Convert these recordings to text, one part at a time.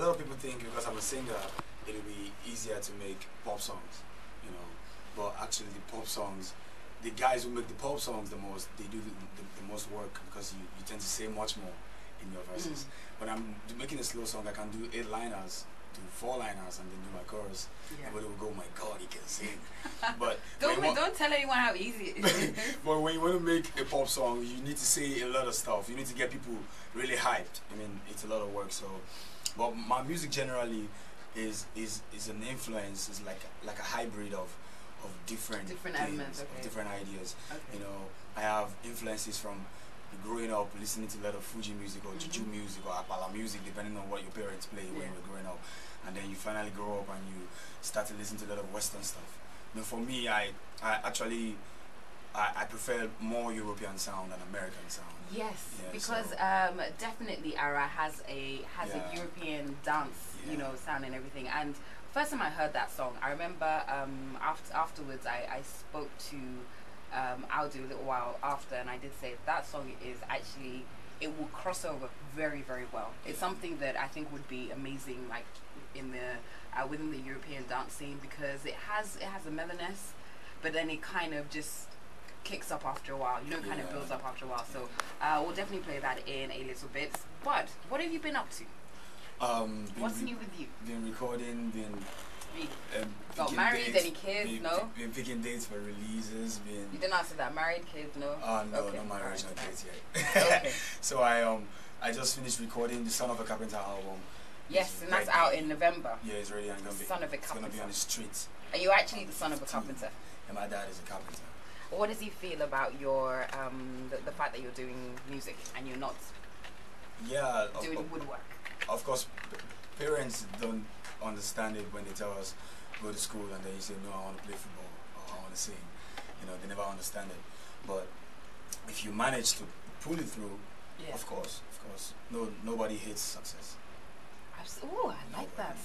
A lot of people think because I'm a singer, it'll be easier to make pop songs, you know. But actually, the pop songs, the guys who make the pop songs the most, they do the most work because you tend to say much more in your verses. When I'm making a slow song, I can do 8 liners, do 4 liners, and then do my chorus. Yeah. Everybody will go, "My God, he can sing!" But don't tell anyone how easy it is. But when you want to make a pop song, you need to say a lot of stuff. You need to get people really hyped. I mean, it's a lot of work. So. But my music generally is an influence, is like a hybrid of different elements, of different ideas. Okay. You know, I have influences from growing up listening to a lot of Fuji music or Juju music or Apala music, depending on what your parents play when you were growing up. And then you finally grow up and you start to listen to a lot of Western stuff. You know, for me, I actually prefer more European sound than American sound. Yes, because definitely Ara has a European dance, you know, sound and everything. And first time I heard that song, I remember afterwards I spoke to Aldo a little while after, and I did say that song is actually, it will cross over very, very well. It's something that I think would be amazing, like in the within the European dance scene, because it has a mellowness, but then it kind of just kicks up after a while, you know, kind of builds up after a while. So we'll definitely play that in a little bit. But what have you been up to? What's new with you? Been recording, got married, dates, any kids? No? Been picking dates for releases. You didn't answer that. Married, kids? No? No, okay. No marriage, no kids yet. Okay. So I just finished recording the Son of a Carpenter album. Yes, and that's out in November. Yeah, it's ready. Son of a Carpenter. It's gonna be on the streets. Are you actually the son of a carpenter? And my dad is a carpenter. What does he feel about your the fact that you're doing music and you're not doing woodwork? Of course, parents don't understand it when they tell us go to school and then you say, "No, I want to play football or I want to sing." You know, they never understand it. But if you manage to pull it through, of course, nobody hates success. Oh, I like that.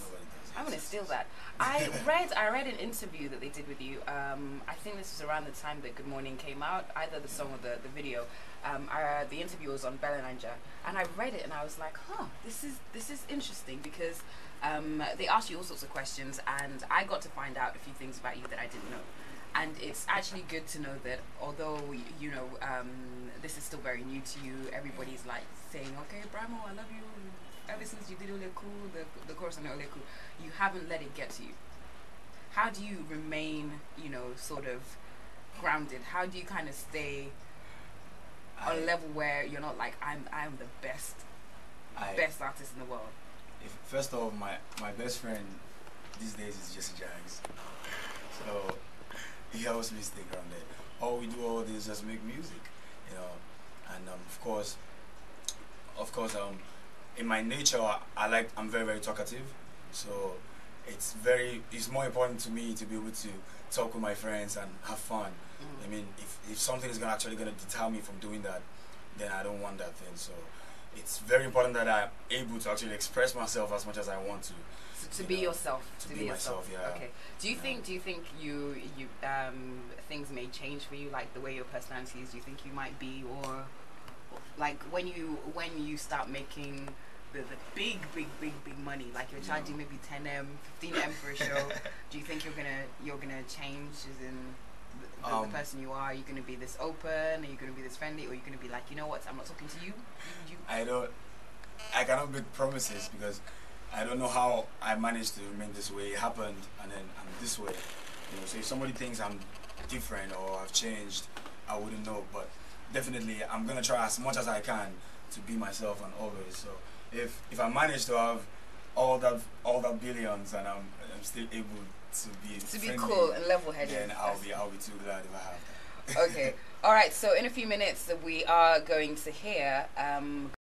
I'm gonna steal that. I read an interview that they did with you. I think this was around the time that Good Morning came out, either the song or the video. The interview was on Bellananja, and I read it and I was like, huh, this is interesting, because they asked you all sorts of questions, and I got to find out a few things about you that I didn't know. And it's actually good to know that although you know this is still very new to you, everybody's like saying, "Okay, Brymo, I love you. Ever since you did Ole Cool, the chorus on Ole Cool," you haven't let it get to you. How do you remain, you know, sort of grounded? How do you kind of stay on a level where you're not like, I'm the best artist in the world? First of all, my best friend these days is Jesse Jags. So he helps me stay grounded. All we do all day is just make music, you know. And of course, in my nature, I'm very, very talkative, so it's more important to me to be able to talk with my friends and have fun. I mean, if something is actually gonna deter me from doing that, then I don't want that thing. So it's very important that I'm able to actually express myself as much as I want to. To be yourself. To be myself, yeah. Okay. Do you think you things may change for you, like the way your personality is? Do you think you might be, or like when you start making the big money, like you're charging maybe 10M, 15M for a show, do you think you're gonna change as in the person you are? Are you gonna be this open? Are you gonna be this friendly? Or are you gonna be like, you know what, I'm not talking to you? I cannot make promises because I don't know how I managed to remain this way. It happened and then I'm this way. You know, so if somebody thinks I'm different or I've changed, I wouldn't know. But definitely I'm gonna try as much as I can to be myself and always. So if I manage to have all that billions and I'm still able to be friendly, cool and level-headed, then I'll be too glad if I have that. Okay. All right. So in a few minutes we are going to hear